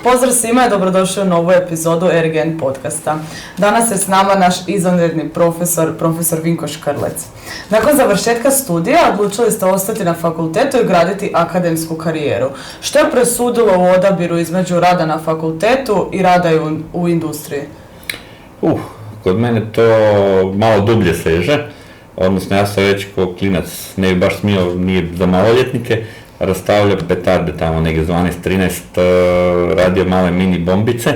Pozdrav svima i dobrodošli u novu epizodu RGN podcasta. Danas je s nama naš izvanredni profesor Vinko Škrlec. Nakon završetka studija odlučili ste ostati na fakultetu i graditi akademsku karijeru. Što je presudilo u odabiru između rada na fakultetu i rada u industriji? Kod mene to malo dublje seže, odnosno ja sam već kao klinac, ne bi baš smio, nije za maloljetnike, rastavljao petarde tamo negdje 12-13, radio male mini bombice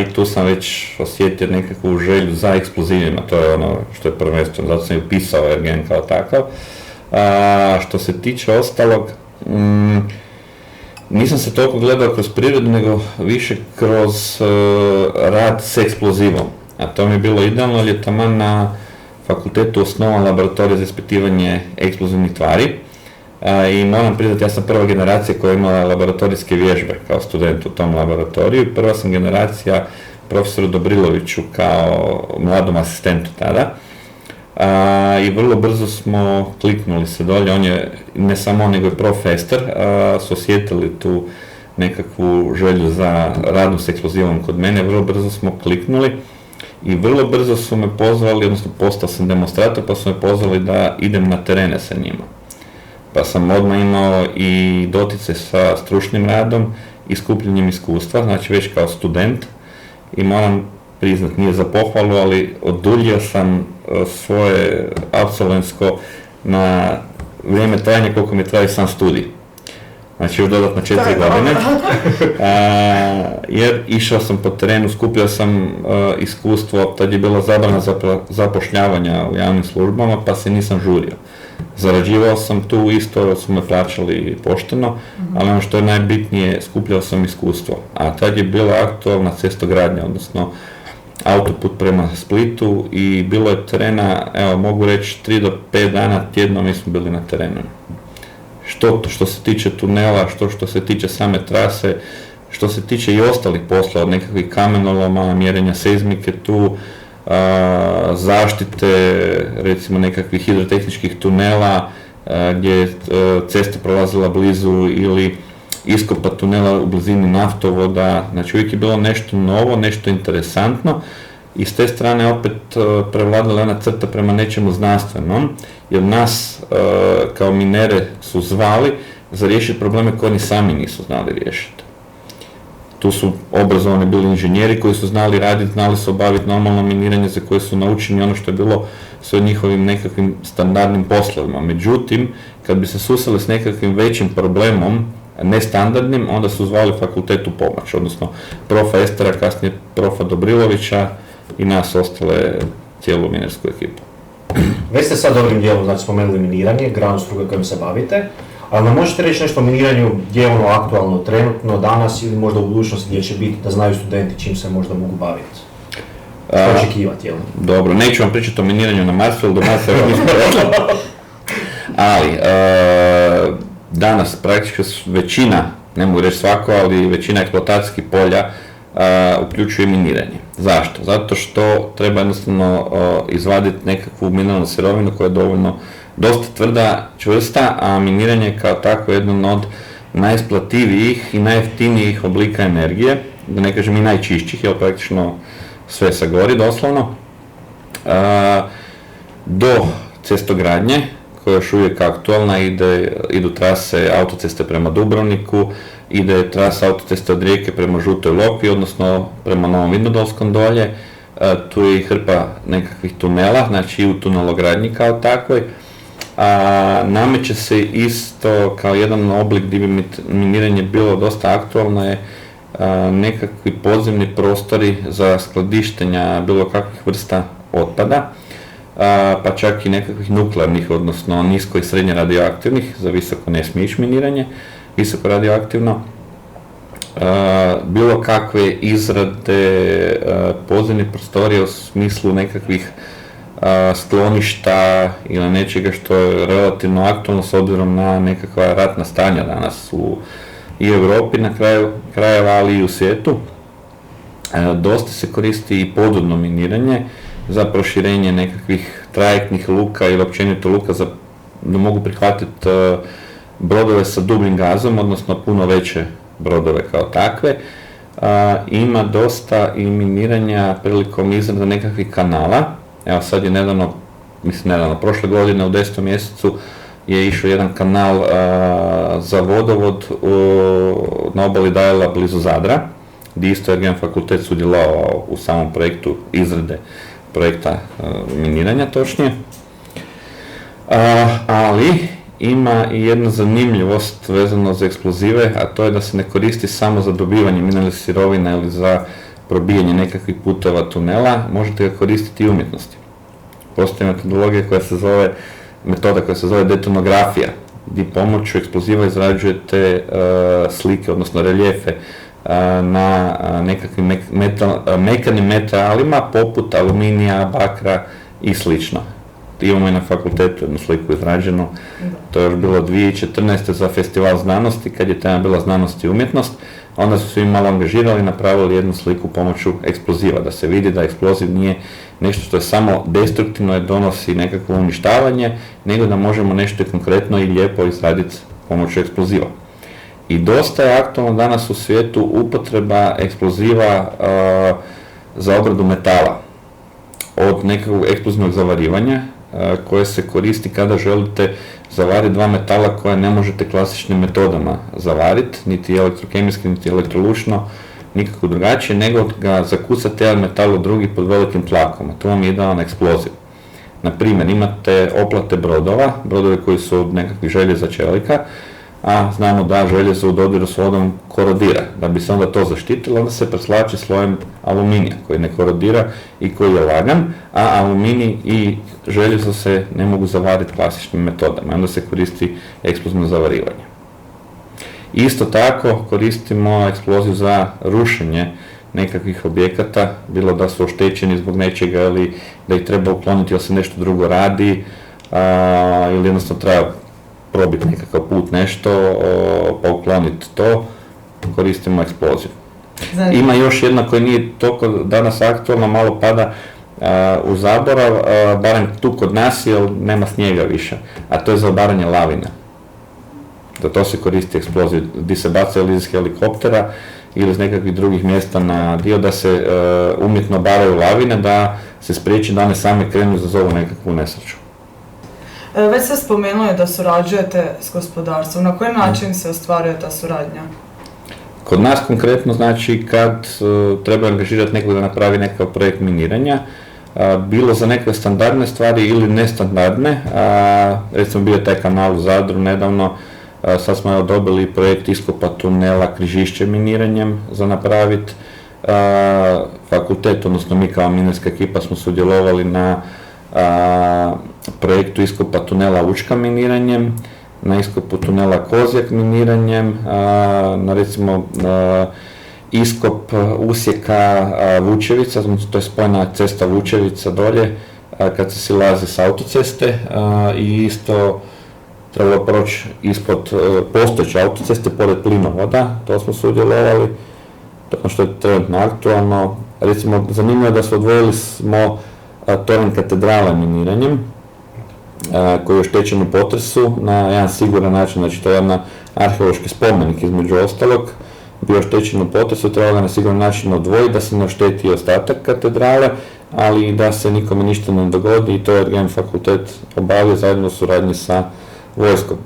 i tu sam već osjetio nekakvu želju za eksplozivima, to je ono što je prvenstveno, zato sam i upisao RGN kao takav. Što se tiče ostalog, nisam se toliko gledao kroz prirodu, nego više kroz rad s eksplozivom, a to mi je bilo idealno, jer je taman na fakultetu osnovan laboratorij za ispitivanje eksplozivnih tvari. I moram priznati, ja sam prva generacija koja je imala laboratorijske vježbe kao student u tom laboratoriju. Prva sam generacija profesoru Dobriloviću kao mladom asistentu tada. I vrlo brzo smo kliknuli se dolje, on je, ne samo on, nego i profesor, su osjetili tu nekakvu želju za radom s eksplozivom kod mene, vrlo brzo smo kliknuli i vrlo brzo su me pozvali, odnosno postao sam demonstrator, pa su me pozvali da idem na terene sa njima. Pa sam odmah imao i dotice sa stručnim radom i skupljanjem iskustva, znači već kao student, i moram priznat, nije za pohvalu, ali oduljio sam svoje apsolventsko na vrijeme trajanja koliko mi traje sam studij. Znači još dodatno 4 godine, jer išao sam po terenu, skupio sam iskustvo, tad je bila zabrana zapošljavanja u javnim službama, pa se nisam žurio. Zarađivao sam tu isto, su me plaćali pošteno, ali ono što je najbitnije, skupljao sam iskustvo. A tad je bila aktualna cestogradnja, odnosno autoput prema Splitu, i bilo je terena, evo mogu reći 3 do 5 dana tjedno mi smo bili na terenu. Što se tiče tunela, što se tiče same trase, što se tiče i ostalih posla, od nekakvih kamenoloma, mjerenja seizmike tu, zaštite recimo nekakvih hidrotehničkih tunela gdje je cesta prolazila blizu, ili iskopa tunela u blizini naftovoda. Znači uvijek je bilo nešto novo, nešto interesantno, i s te strane opet prevladala jedna crta prema nečemu znanstvenom, jer nas kao minere su zvali za riješiti probleme koje oni sami nisu znali riješiti. Tu su obrazovani bili inženjeri koji su znali raditi, znali su obaviti normalno miniranje za koje su naučeni ono što je bilo sve njihovim nekakvim standardnim poslovima. Međutim, kad bi se susreli s nekakvim većim problemom, nestandardnim, onda su zvali fakultet u pomoć, odnosno profa Estera, kasnije profa Dobrilovića i nas ostale cijelu minersku ekipu. Već ste sad dobrim dijelom, znači spomenuli miniranje, granu struke kojim se bavite, ali nam možete reći nešto o miniranju gdje je ono aktualno trenutno, danas ili možda u budućnosti gdje će biti, da znaju studenti čim se možda mogu baviti? Što očekivati, jel? Dobro, neću vam pričati o miniranju na Marsu, jer do Marsa još nismo rekli. Ali, danas praktički većina, ne mogu reći svako, ali većina eksploatacijskih polja uključuje miniranje. Zašto? Zato što treba jednostavno izvaditi nekakvu mineralnu sirovinu koja je dovoljno dosta tvrda, čvrsta, a miniranje je kao tako jedan od najisplativijih i najjeftinijih oblika energije, da ne kažem i najčišćih, jer praktično sve sagori doslovno, do cestogradnje, koja je još uvijek aktualna, idu trase autoceste prema Dubrovniku, ide trasa autoceste od Rijeke prema Žutoj Lokvi, odnosno prema Novom Vinodolskom dolje, tu je i hrpa nekakvih tunela, znači i u tunelogradnji kao takvoj. Nameće se isto kao jedan oblik gdje bi miniranje bilo dosta aktualno je nekakvi podzemni prostori za skladištenja bilo kakvih vrsta otpada, pa čak i nekakvih nuklearnih, odnosno nisko i srednje radioaktivnih, za visoko ne smije ići miniranje, visoko radioaktivno, bilo kakve izrade podzemnih prostorija u smislu nekakvih skloništa ili nečega što je relativno aktualno s obzirom na nekakva ratna stanja danas i u Europi na kraju krajeva, ali i u svijetu. Dosta se koristi i podvodno miniranje za proširenje nekakvih trajektnih luka ili općenito luka da mogu prihvatiti brodove sa dubljim gazom, odnosno puno veće brodove kao takve. Ima dosta i miniranja prilikom izrade nekakvih kanala. Evo sad je nedavno, prošle godine u 10. mjesecu je išao jedan kanal za vodovod na obali Dajla blizu Zadra, gdje isto RGM fakultet sudjelovao u samom projektu izrade projekta miniranja točnije. Ali ima i jedna zanimljivost vezano za eksplozive, a to je da se ne koristi samo za dobivanje mineralnih sirovina ili za probijanje nekakvih puteva tunela, možete ga koristiti i umjetnosti. Postoji metoda koja se zove detonografija, gdje pomoću eksploziva izrađujete slike, odnosno reljefe na nekakvim mekanim metalima poput aluminija, bakra i slično. Imamo i na fakultetu jednu sliku izrađenu, to je još bilo 2014. za festival znanosti, kad je tema bila znanost i umjetnost, onda su svi malo angažirali i napravili jednu sliku pomoću eksploziva, da se vidi da eksploziv nije nešto što je samo destruktivno i donosi nekakvo uništavanje, nego da možemo nešto konkretno i lijepo izraditi pomoću eksploziva. I dosta je aktualno danas u svijetu upotreba eksploziva za obradu metala, od nekakvog eksplozivnog zavarivanja, koje se koristi kada želite zavariti dva metala koje ne možete klasičnim metodama zavariti, niti elektrokemijski, niti elektrolučno, nikako drugačije, nego ga zakucate jedan metal u drugi pod velikim tlakom, a to vam je idealan eksploziv. Naprimjer, imate oplate brodove koji su od nekakvih željeza čelika, a znamo da željezo u dodiru s vodom korodira. Da bi se onda to zaštitilo, onda se preslači slojem aluminija koji ne korodira i koji je lagan, a aluminij i željezo se ne mogu zavariti klasičnim metodama. Onda se koristi eksplozivno zavarivanje. Isto tako koristimo eksploziv za rušenje nekakvih objekata, bilo da su oštećeni zbog nečega ili da ih treba ukloniti ili se nešto drugo radi, ili jednostavno treba probiti nekakav put nešto, pa ukloniti to, koristimo eksploziv. Znači, ima još jedna koja nije toliko danas aktualna, malo pada u zaborav, barem tu kod nas jer nema snijega više, a to je za obaranje lavina. Za to se koristi eksploziv, gdje se baca ili iz helikoptera ili iz nekakvih drugih mjesta na dio da se umjetno baraju lavine, da se spriječi da one same krenu za zovu nekakvu nesreću. Već ste spomenuli da surađujete s gospodarstvom. Na koji način se ostvaruje ta suradnja? Kod nas konkretno znači kad treba angažirati nekog da napravi nekakav projekt miniranja, bilo za neke standardne stvari ili nestandardne, recimo bio je taj kanal u Zadru nedavno, sad smo dobili projekt iskopa tunela Križišće miniranjem za napraviti. Fakultet, odnosno mi kao minarska ekipa smo sudjelovali na projektu iskopa tunela Učka miniranjem, na iskopu tunela Kozjak miniranjem, na recimo iskop usjeka Vučevica, to je spojna cesta Vučevica dolje, kad se silazi s autoceste i isto trebalo proći ispod postojeće autoceste, pored plinovoda, to smo sudjelovali, to je ono što je trenutno aktualno. Recimo, zanimljivo je da smo odvojili toranj katedrale miniranjem, koji je oštećen u potresu na jedan siguran način, znači to je jedan arheološki spomenik između ostalog, bio oštećen u potresu, trebalo ga na siguran način odvojiti da se ne ošteti ostatak katedrale, ali i da se nikome ništa ne dogodi i to je RGM fakultet obavio zajedno u suradnji sa vojskom.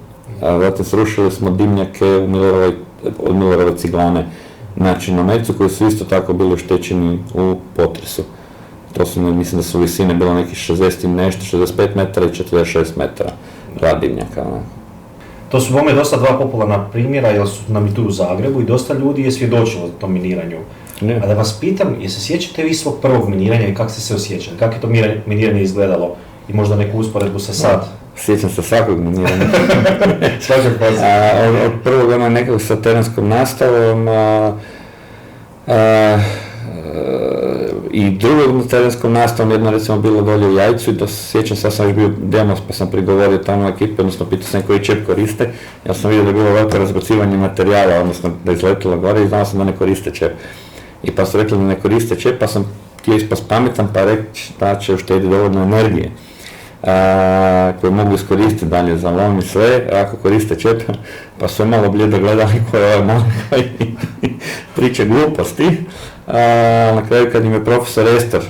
Zatim srušili smo dimnjake od Millerove ciglane na Činomercu koji su isto tako bili oštećeni u potresu. To su, mislim da su visine bilo nekih 60 i nešto, 65 metara i 46 metara dva dimnjaka. To su bome dosta dva popularna primjera, jer su nam i tu u Zagrebu i dosta ljudi je svjedočilo tom miniranju. Ne. A da vas pitam, je se sjećate vi svog prvog miniranja i kako ste se osjećali? Kako je to miniranje izgledalo? I možda neku usporedbu sa sad? Sjećam se svakog miniranja. Svakog poziva. Od prvog ono nekog sa terenskom nastavom i drugog terenskom nastavom, jedno recimo bilo dolje u Jajcu i da sjećam se, ja sam još bio demos pa sam prigovorio tamo ekipe, odnosno pitao sam koji čep koriste, ja sam vidio da je bilo veliko razbacivanje materijala, odnosno da je izletilo gore i znao sam da ne koriste čep. I pa su rekli da ne koriste čep, pa sam htio ispast pametan pa reći da će uštediti dovoljno energije. koje mogu iskoristiti dalje za lom i sve, ako koriste čep, pa su malo blijedo gledali koji je ovaj mali koji priča gluposti. Na kraju kad im je profesor Ester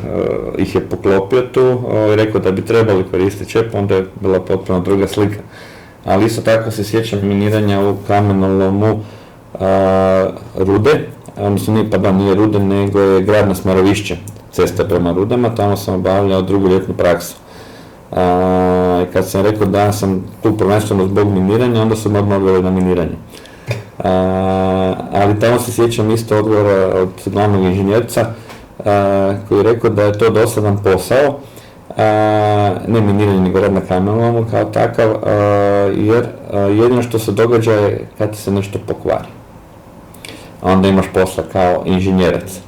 ih je poklopio tu i rekao da bi trebali koristiti čep, onda je bila potpuno druga slika. Ali isto tako se sjećam miniranja u kamenolomu Rude, odnosno nije Rude, nego je grad na Smarovišće, cesta prema Rudama, tamo sam obavljao drugu ljetnu praksu. Kad sam rekao da sam tu prvenstveno zbog miniranja, onda sam odmah odgovorio na miniranje. Ali tamo se sjećam isto odgovora od glavnog inženjerca koji je rekao da je to dosadan posao, ne miniranje nego rad na kamenolomu kao takav, jer jedino što se događa je kad ti se nešto pokvari. Onda imaš posla kao inženjerac.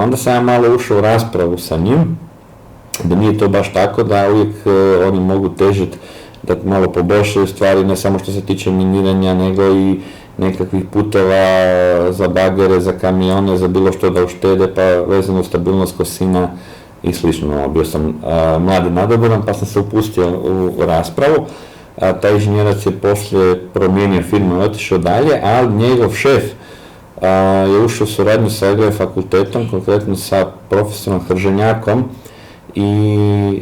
Onda sam ja malo ušao u raspravu sa njim, da nije to baš tako, da uvijek oni mogu težiti da malo poboljšaju stvari, ne samo što se tiče miniranja, nego i nekakvih puteva za bagere, za kamione, za bilo što da uštede, pa vezano u stabilnost kosina i slično. Bio sam mlad i nadoboran, pa sam se upustio u raspravu. Taj inženjerac je poslije promijenio firmu i otišao dalje, ali njegov šef je ušao u suradnju sa EGRE fakultetom, konkretno sa profesorom Hrženjakom, i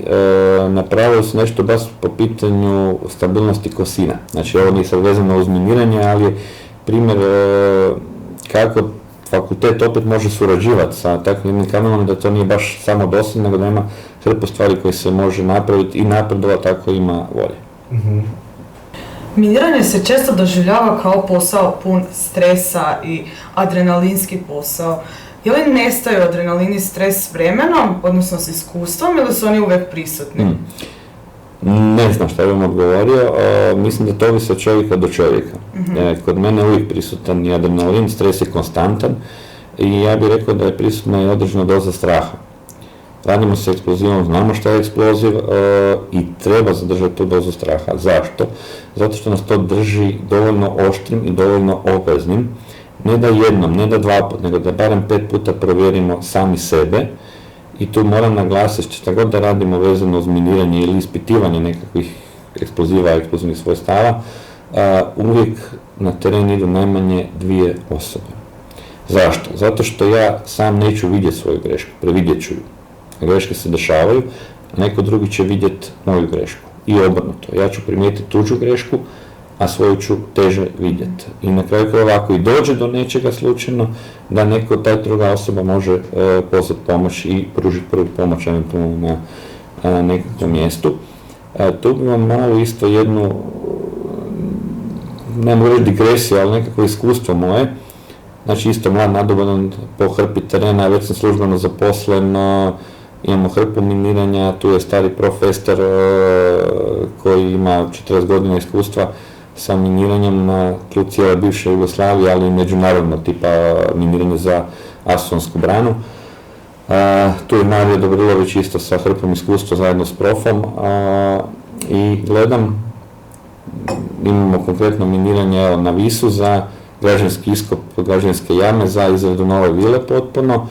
napravili su nešto baš po pitanju stabilnosti kosina. Znači ovo nije sad vezano uz miniranje, ali je primjer kako fakultet opet može surađivati sa takvim jednim kamenom, da to nije baš samo dosadno, nego da ima hrpu stvari koje se može napraviti i napredovati ako ima volje. Mm-hmm. Miniranje se često doživljava kao posao pun stresa i adrenalinski posao. Je li nestaju adrenalin i stres s vremenom, odnosno s iskustvom, ili su oni uvijek prisutni? Ne znam što bih odgovorio, mislim da to ovisi od čovjeka do čovjeka. Kod mene je uvijek prisutan i adrenalin, stres je konstantan i ja bih rekao da je prisutna i određena doza straha. Radimo sa eksplozivom, znamo šta je eksploziv i treba zadržati tu dozu straha. Zašto? Zato što nas to drži dovoljno oštrim i dovoljno opreznim. Ne da jednom, ne da dva put, nego da barem 5 puta provjerimo sami sebe. I tu moram naglasiti šta god da radimo vezano uz miniranje ili ispitivanje nekakvih eksploziva, eksplozivnih svojstava, uvijek na teren idu najmanje 2 osobe. Zašto? Zato što ja sam neću vidjeti svoju grešku, previdjet ću ju. Greške se dešavaju, a neko drugi će vidjeti moju grešku. I obrnuto, ja ću primijetiti tuđu grešku, a svoju ću teže vidjeti. I na kraju ovako i dođe do nečega slučajno, da ta druga osoba može pozvati pomoć i pružiti prvu pomoć eventualno na nekakvom mjestu. Tu bi vam malo isto jednu, ne mogu reći digresiju, ali nekako iskustvo moje. Znači isto mlad nadoban po hrpi terena, već sam službeno zaposlen, imamo hrpu miniranja, tu je stari profesor koji ima 40 godina iskustva sa miniranjem na tlu cijele bivše Jugoslavije, ali i međunarodno tipa miniranje za Asonsku branu. Tu je Mario Dobrilović isto sa hrpom iskustva zajedno s profom i gledam, imamo konkretno miniranje na Visu za građanski iskop građanske jame za izradu nove vile potpuno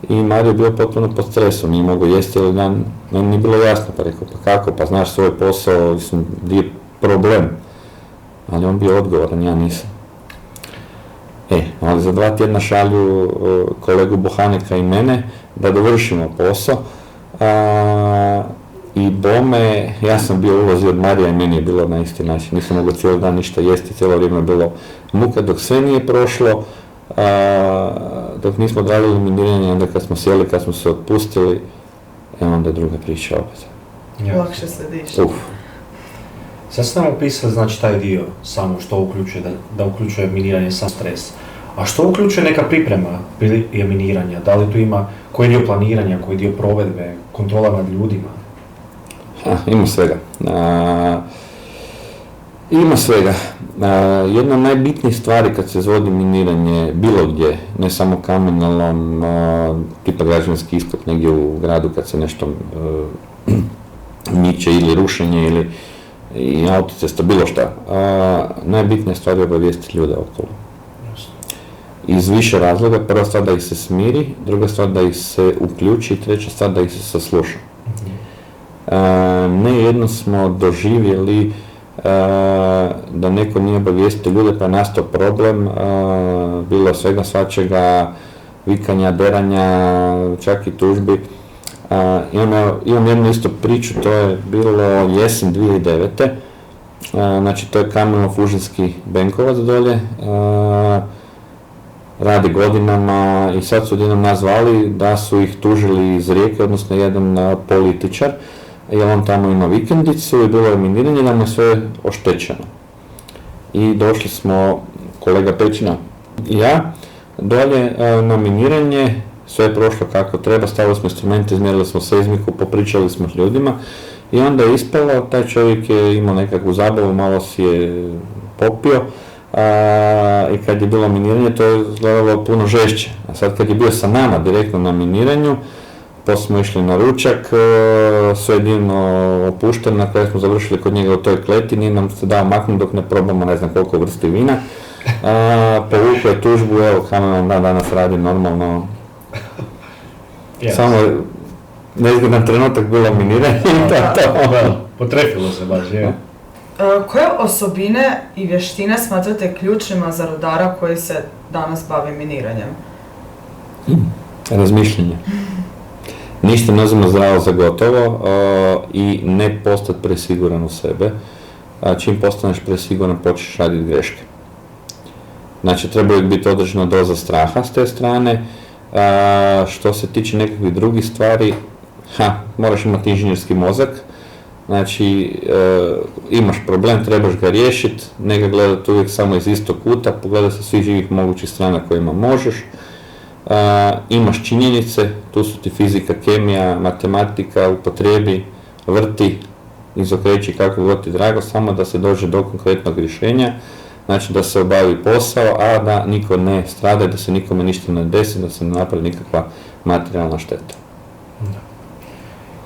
i Mario je bio potpuno pod stresom, nije mogao jesti cijeli dan, meni nije bilo jasno, pa rekao pa kako, pa znaš svoj posao, mislim, gdje je problem, ali on bio odgovoran, ja nisam. Ali za 2 tjedna šalju kolegu Bohaneka i mene da dovršimo posao i bome, ja sam bio ulazio od Marija i meni je bilo na isti način, nisam mogao cijeli dan ništa jesti, cijelo vrijeme je bilo muka dok sve nije prošlo, dok nismo odradili miniranje, onda kad smo sjeli, kad smo se otpustili, onda je druga priča opet. Lakše se diše. Sad ste nam opisali znači taj dio samo što uključuje, da uključuje miniranje sam stres. A što uključuje neka priprema prije miniranja? Da li tu ima koji dio planiranja, koji dio provedbe, kontrola nad ljudima? Ima svega. Ima svega. Jedna od najbitnijih stvari kad se izvodi miniranje bilo gdje, ne samo kamenolom, tipa građevinski iskop negdje u gradu kad se nešto miče ili rušenje ili i autocesta, bilo šta. Najbitnija stvar je obavijestiti ljude okolo. Iz više razloga. Prva stvar da ih se smiri, druga stvar da ih se uključi i treća stvar da ih se sasluša. Ne jedno smo doživjeli da neko nije obavijestio ljude pa je nastao problem, bilo svega svačega, vikanja, deranja, čak i tužbi. Imam jednu isto priču, to je bilo jesen 2009. Znači to je Kamenolom-Fužinski Benkovac dolje, radi godinama i sad su odjednom nas zvali da su ih tužili iz Rijeke, odnosno jedan političar, jer on tamo ima vikendicu i bilo je miniranje, nam je sve oštećeno. I došli smo, kolega Pećina i ja, dolje na miniranje, sve je prošlo kako treba, stavili smo instrumente, izmjerili smo seizmiku, popričali smo s ljudima i onda je ispalo, taj čovjek je imao nekakvu zabavu, malo si je popio i kad je bilo miniranje to je izgledalo puno žešće. A sad kad je bio sa nama direktno na miniranju, poslije smo išli na ručak, sve divno opušteno, na kraju smo završili kod njega u toj kleti, nije nam se dao maknuti dok ne probamo ne znam koliko vrsti vina. Povukao je tužbu, evo Kamenolom danas radi normalno. Yes. Samo nezgodan trenutak bilo miniranje i to. Potrefilo se baš, je. Koje osobine i vještine smatrate ključnima za rudara koji se danas bavi miniranjem? Razmišljanje. Ništa ne uzima zdravo za gotovo i ne postati presiguran u sebe. Čim postaneš presiguran počneš raditi greške. Znači treba uvijek biti određena doza straha s te strane. Što se tiče nekakvih drugih stvari, moraš imati inženjerski mozak. Znači, imaš problem, trebaš ga riješiti, ne ga gledati uvijek samo iz istog kuta, pogledaj sa svih živih mogućih strana kojima možeš. Imaš činjenice, tu su ti fizika, kemija, matematika, upotrijebi, vrti, izokreći kako god ti drago, samo da se dođe do konkretnog rješenja, znači da se obavi posao, a da niko ne strada, da se nikome ništa ne desi, da se ne napravi nikakva materijalna šteta.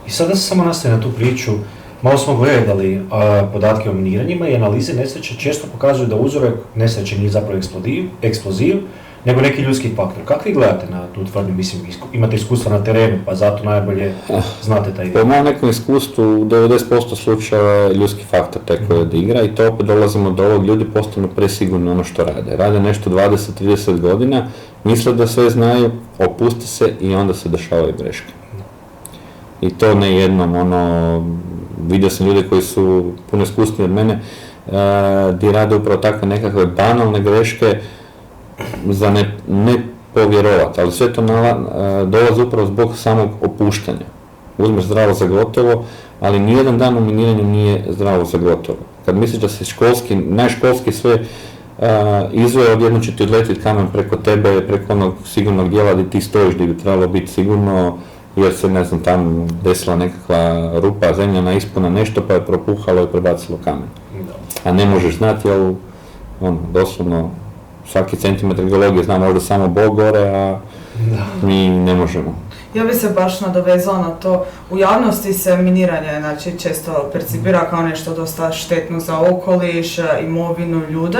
I sada se samo nastaje na tu priču, malo smo gledali podatke o miniranjima i analize nesreće često pokazuju da uzrok nesreće nije zapravo eksploziv, nego neki ljudski faktor. Kako vi gledate na tu tvrdnju? Mislim, imate iskustva na terenu, pa zato najbolje znate taj dio. Po mojom nekom iskustvu, u 90% slučajeva je ljudski faktor taj koji odigra i to opet dolazimo do ovog, ljudi postanu presigurni ono što rade. Rade nešto 20-30 godina, misle da sve znaju, opuste se i onda se dešavaju greške. I to ne jednom, vidio sam ljude koji su puno iskusniji od mene, gdje rade upravo takve nekakve banalne greške, za ne povjerovati, ali sve to dolazi upravo zbog samog opuštanja. Uzmeš zdravo za gotovo, ali nijedan dan u miniranju nije zdravo za gotovo. Kad misliš da se najškolski sve izvoje, odjedno će ti odletiti kamen preko tebe, preko onog sigurnog dijela gdje ti stojiš, gdje bi trebalo biti sigurno, jer se, ne znam, tam desila nekakva rupa, zemljana ispuna nešto, pa je propuhalo i prebacilo kamen. A ne možeš znati, ali doslovno svaki centimetar geologije zna možda samo Bog gore, a mi ne možemo. Ja bi se baš nadovezala na to, u javnosti se miniranje često percipira kao nešto dosta štetno za okoliš, imovinu, ljude.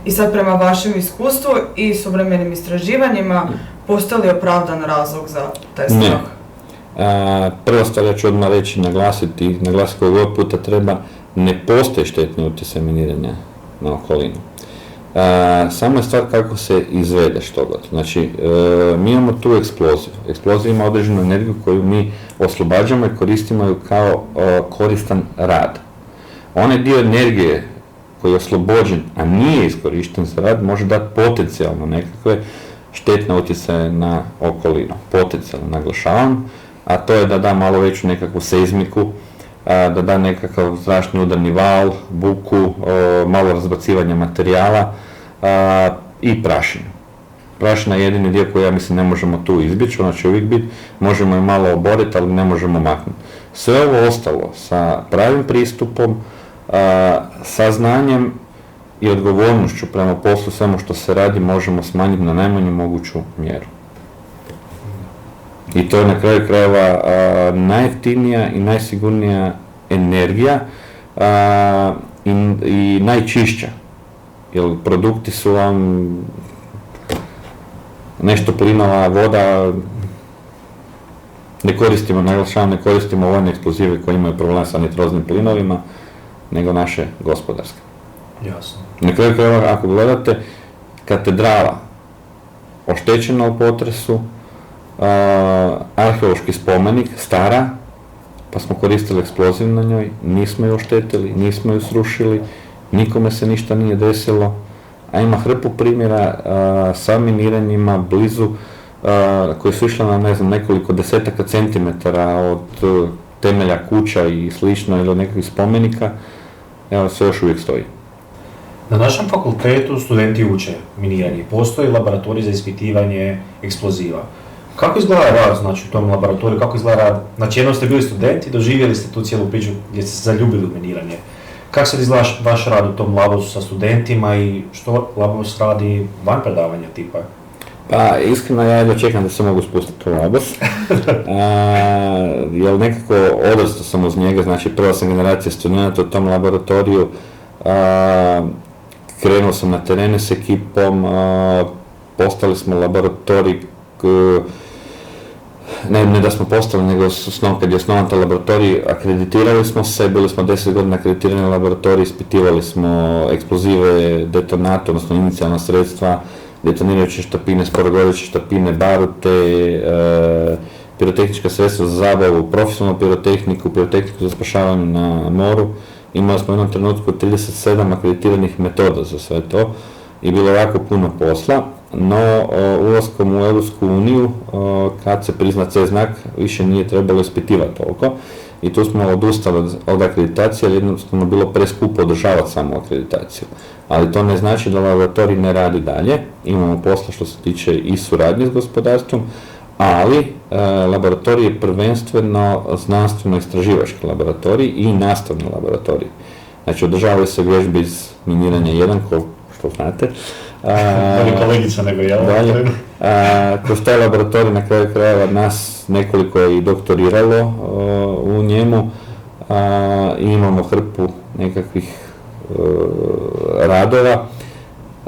I sad prema vašem iskustvu i suvremenim istraživanjima, postoji li opravdan razlog za taj strah? Ne. Prva stvar, ja ću odmah reći, naglasiti koji god puta treba, ne postoji štetni utjecaj miniranja na okolinu. Samo je stvar kako se izvede što god. Znači, mi imamo tu eksploziju. Eksplozija ima određenu energiju koju mi oslobađamo i koristimo ju kao koristan rad. Onaj dio energije koji je oslobođen, a nije iskorišten za rad, može dati potencijalno nekakve štetne utjecaje na okolinu. Potencijalno naglašavam, a to je da da malo veću nekakvu seizmiku, da da nekakav zračni udarni val, buku, malo razbacivanja materijala i prašinu. Prašina je jedini dio koji ja mislim ne možemo tu izbjeći, ona će uvijek biti, možemo je malo oboriti, ali ne možemo maknuti. Sve ovo ostalo sa pravim pristupom, sa znanjem i odgovornošću prema poslu, svemu što se radi, možemo smanjiti na najmanju moguću mjeru. I to je na kraju krajeva najjeftinija i najsigurnija energija i najčišća. Jer produkti su vam nešto plinova, voda, Ne koristimo, naglašavam, ne koristimo vojne eksplozive koji imaju problem sa nitroznim plinovima, nego naše gospodarske. Jasno. Na kraju krajeva, ako gledate, katedrala oštećena u potresu, arheološki spomenik, stara, pa smo koristili eksploziv na njoj, nismo ju oštetili, nismo ju srušili, nikome se ništa nije desilo, a ima hrpu primjera sa miniranjima blizu koji su išli na, ne znam, nekoliko desetaka centimetara od temelja kuća i slično ili od nekakvih spomenika, evo, sve još uvijek stoji. Na našem fakultetu studenti uče miniranje. Postoji laboratorij za ispitivanje eksploziva. Kako izgleda rad, znači, u tom laboratoriju, kako izgleda rad? Znači, jednom ste bili studenti, doživjeli ste tu cijelu priču gdje ste se zaljubili u miniranje. Kako se izgleda vaš rad u tom labosu sa studentima i što labos radi van predavanja tipa? Pa iskreno ja jedno čekam da se mogu spustiti u labos, jer nekako odrastao sam uz njega, znači prva sam generacija studenta u tom laboratoriju, krenuo sam na terene s ekipom, postali smo laboratorij, ne da smo postali, nego kad je osnovan taj laboratorij, akreditirali smo se, bili smo 10 godina akreditirani laboratorij, ispitivali smo eksplozive, detonate, odnosno inicijalna sredstva, detonirajuće štapine, sporogoreće štapine, barute, pirotehnička sredstva za zabavu, profesionalnu pirotehniku za spašavanje na moru. Imali smo u jednom trenutku 37 akreditiranih metoda za sve to i bilo je jako puno posla, no ulaskom u Europsku uniju, kad se prizna C znak, više nije trebalo ispitivati toliko i tu smo odustali od akreditacije, jer jednostavno bilo preskupo održavati samu akreditaciju. Ali to ne znači da laboratorij ne radi dalje, imamo posla što se tiče i suradnje s gospodarstvom, ali laboratorij je prvenstveno znanstveno-istraživački laboratorij i nastavni laboratorij. Znači, održavaju se vježbe iz miniranja 1, što znate. Bolje kolegica nego ja. Kroz taj laboratorij na kraju krajeva nas nekoliko je i doktoriralo u njemu i imamo hrpu nekakvih radova,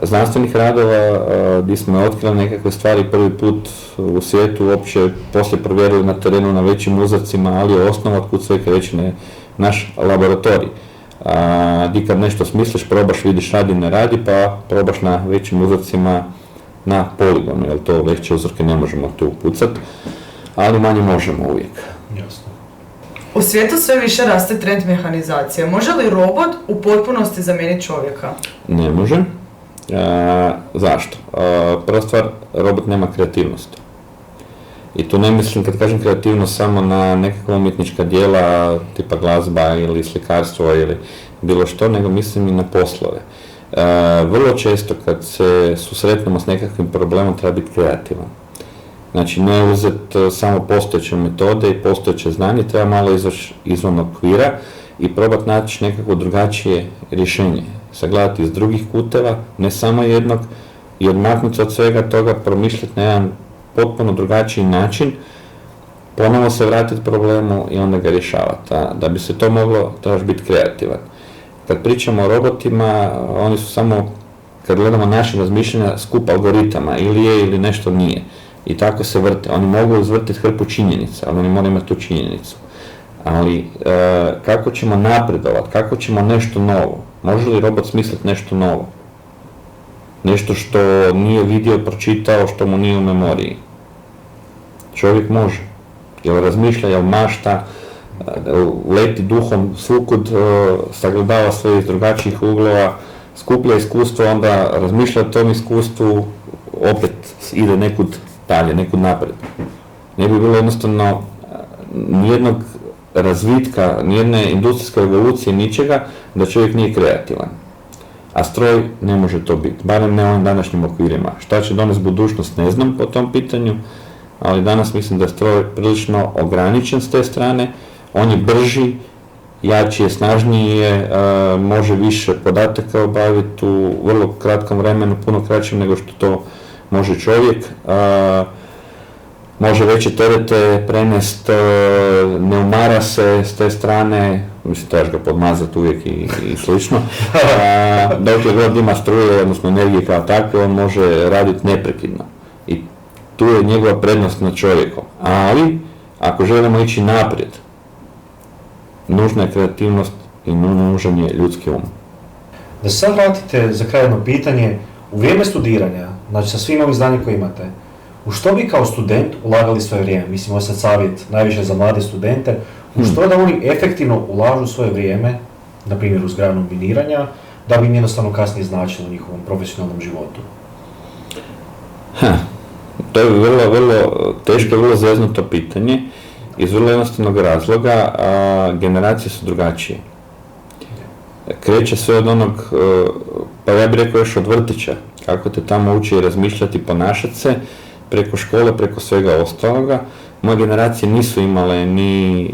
znanstvenih radova gdje smo otkrili nekakve stvari prvi put u svijetu, uopće poslije provjerili na terenu na većim uzorcima, ali je osnova otkud sve kreće naš laboratorij. Gdje kad nešto smisliš, probaš, vidiš radi, ne radi, pa probaš na većim uzorcima na poligonu, jer to veće uzorke ne možemo tu pucati, ali manje možemo uvijek. Jasno. U svijetu sve više raste trend mehanizacije. Može li robot u potpunosti zamijeniti čovjeka? Ne može. Zašto? Prva stvar, robot nema kreativnost. I tu ne mislim, kad kažem kreativnost, samo na nekakva umjetnička djela, tipa glazba ili slikarstvo ili bilo što, nego mislim i na poslove. Vrlo često kad se susretnemo s nekakvim problemom treba biti kreativan. Znači, ne uzeti samo postojeće metode i postojeće znanje, treba malo izaći izvan okvira i probati naći nekako drugačije rješenje. Sagledati iz drugih kuteva, ne samo jednog, i odmaknuti od svega toga, promišljati na jedan potpuno drugačiji način, ponovo se vratiti problemu i onda ga rješavati. Da bi se to moglo, trebaš biti kreativan. Kad pričamo o robotima, oni su samo, kad gledamo naše razmišljanja, skup algoritama, ili je ili nešto nije. I tako se vrte. Oni mogu izvrtiti hrpu činjenica, ali oni moraju imati tu činjenicu. Ali kako ćemo napredovati, kako ćemo nešto novo? Može li robot smisliti nešto novo? Nešto što nije vidio, pročitao, što mu nije u memoriji. Čovjek može. Jel razmišlja, jel mašta, leti duhom svukud, sagledava sve iz drugačijih uglova, skuplja iskustvo, onda razmišlja o tom iskustvu, opet ide nekud dalje, nekud naprijed. Ne bi bilo jednostavno nijednog razvitka, nijedne industrijske revolucije, ničega, da čovjek nije kreativan. A stroj ne može to biti, barem ne u ovim današnjim okvirima. Šta će donesti budućnost, ne znam po tom pitanju, ali danas mislim da je stroj prilično ograničen s te strane, on je brži, jači je, snažniji je, može više podataka obaviti u vrlo kratkom vremenu, puno kraćem nego što to može čovjek. Može veće terete prenest, ne umara se s te strane, mislim trebaš ga podmazati uvijek i slično. Dok je god ima struje, odnosno energije kao takve, on može raditi neprekidno. I tu je njegova prednost nad čovjekom. Ali ako želimo ići naprijed, nužna je kreativnost i nužan je ljudski um. Da se sad vratite za kraj jedno pitanje, u vrijeme studiranja, znači sa svim ovim znanjem koje imate, u što bi kao student ulagali svoje vrijeme? Mislim, ovo je sad savjet najviše za mlade studente, u što da oni efektivno ulažu svoje vrijeme, na primjer uz granu miniranja, da bi im jednostavno kasnije značilo u njihovom profesionalnom životu? To je vrlo teško, vrlo zeznuto pitanje, iz vrlo jednostavnog razloga, generacije su drugačije. Kreće sve od onog, pa ja bih rekao još od vrtića, kako te tamo uči razmišljati, ponašati se, preko škole, preko svega ostaloga. Moje generacije nisu imale ni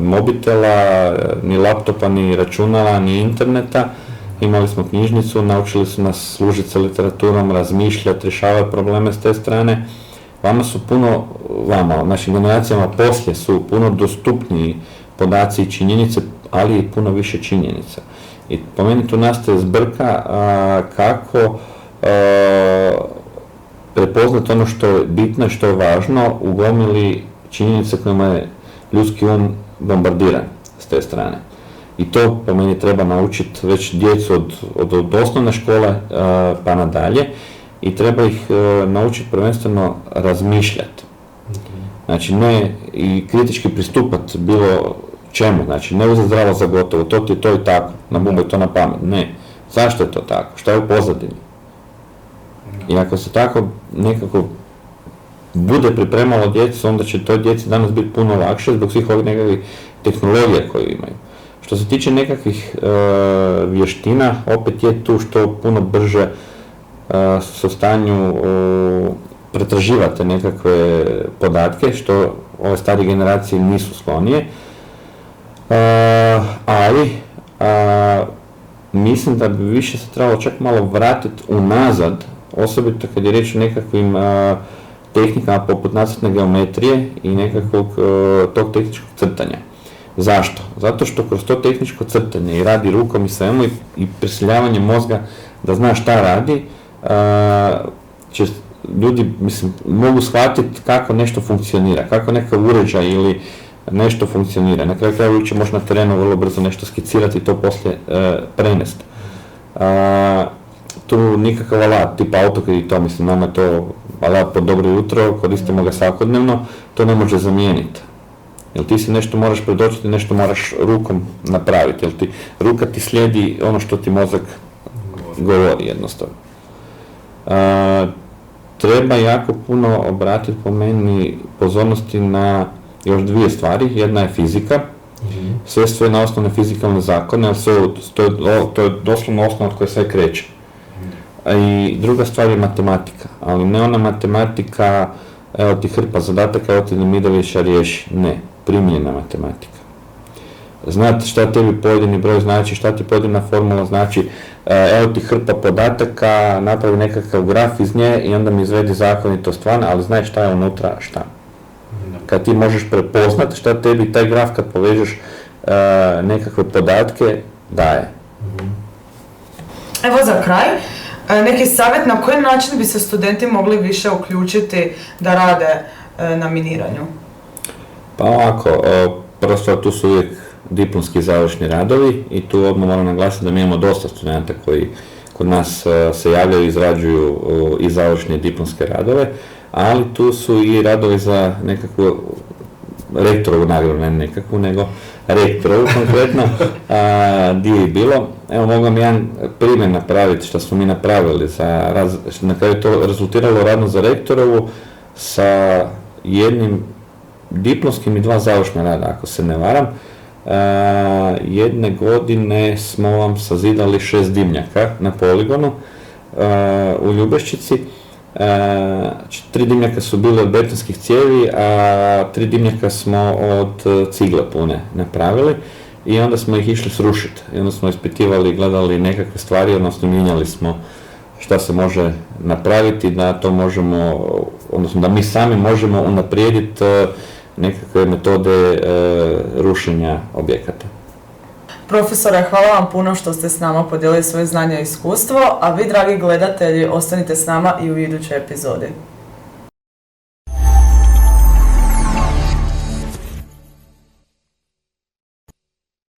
mobitela, ni laptopa, ni računala, ni interneta. Imali smo knjižnicu, naučili su nas služiti sa literaturom, razmišljati, rješavati probleme s te strane. Našim generacijama poslije su puno dostupniji podaci i činjenice, ali i puno više činjenica. I po meni tu nastaje zbrka kako prepoznati ono što je bitno i što je važno u gomili činjenice kojima je ljudski um bombardiran s te strane. I to po meni treba naučiti već djecu od osnovne škole pa nadalje i treba ih naučiti prvenstveno razmišljati. Znači ne i kritički pristupati bilo čemu, znači ne uzeti zdravo za gotovo, to ti je to i tako, nabubaj to na pamet, ne. Zašto je to tako? Šta je u pozadini? I ako se tako nekako bude pripremalo djecu, onda će toj djeci danas biti puno lakše zbog svih ovih nekakvih tehnologija koje imaju. Što se tiče nekakvih vještina, opet je tu što puno brže su u stanju pretraživati nekakve podatke, što ove starije generacije nisu sklonije. Ali mislim da bi više se trebalo čak malo vratiti unazad, osobito kad je riječ o nekakvim tehnikama poput nacrtne geometrije i nekakvog tog tehničkog crtanja. Zašto? Zato što kroz to tehničko crtanje i radi rukom i svemu i prisiljavanje mozga da zna šta radi, će ljudi mogu shvatiti kako nešto funkcionira, kako neka uređaj ili nešto funkcionira. Na kraju krajeva će možda na terenu vrlo brzo nešto skicirati i to poslije prenesti. Tu nikakav alat, tipa AutoCAD, to nama je to alat pod dobro jutro, koristimo ga svakodnevno, to ne može zamijeniti. Jer ti si nešto moraš predočiti, nešto moraš rukom napraviti, jer ruka ti slijedi ono što ti mozak govori jednostavno. Treba jako puno obratiti po meni pozornosti na još dvije stvari. Jedna je fizika, sve na osnovne fizikalne zakone, ali to je doslovno osnova od koje sve kreće. I druga stvar je matematika, ali ne ona matematika, evo ti hrpa zadataka, evo ti Demidovića riješi, ne, primijenjena matematika. Znati šta tebi pojedini broj znači, šta ti pojedina formula znači, evo ti hrpa podataka, napravi nekakav graf iz nje i onda mi izvedi zakonito stvarno, ali znaj šta je unutra, šta. Kad ti možeš prepoznati šta tebi taj graf kad povežeš nekakve podatke daje. Evo za kraj, neki savjet na koji način bi se studenti mogli više uključiti da rade na miniranju? Pa ovako, prvo stvar tu su uvijek diplomski završni radovi i tu odmah moram naglasiti da mi imamo dosta studenta koji kod nas se javljaju i izrađuju i završne diplomske radove, ali tu su i radovi za nekakvu rektorovu nagradu, ne nekakvu, nego rektorovu konkretno, gdje je bilo. Evo mogu vam jedan primjer napraviti što smo mi napravili, na kraju je to rezultiralo radno za rektorovu sa jednim diplomskim i 2 završna rada, ako se ne varam. Jedne godine smo vam sazidali 6 dimnjaka na poligonu u Ljubeščici. 3 dimnjaka su bile od betonskih cijevi, a 3 dimnjaka smo od cigle pune napravili i onda smo ih išli srušiti. I onda smo ispitivali, gledali nekakve stvari, odnosno mijenjali smo šta se može napraviti, da to možemo, odnosno da mi sami možemo unaprijediti nekakve metode rušenja objekata. Profesore, hvala vam puno što ste s nama podijelili svoje znanje i iskustvo, a vi, dragi gledatelji, ostanite s nama i u idućoj epizodi.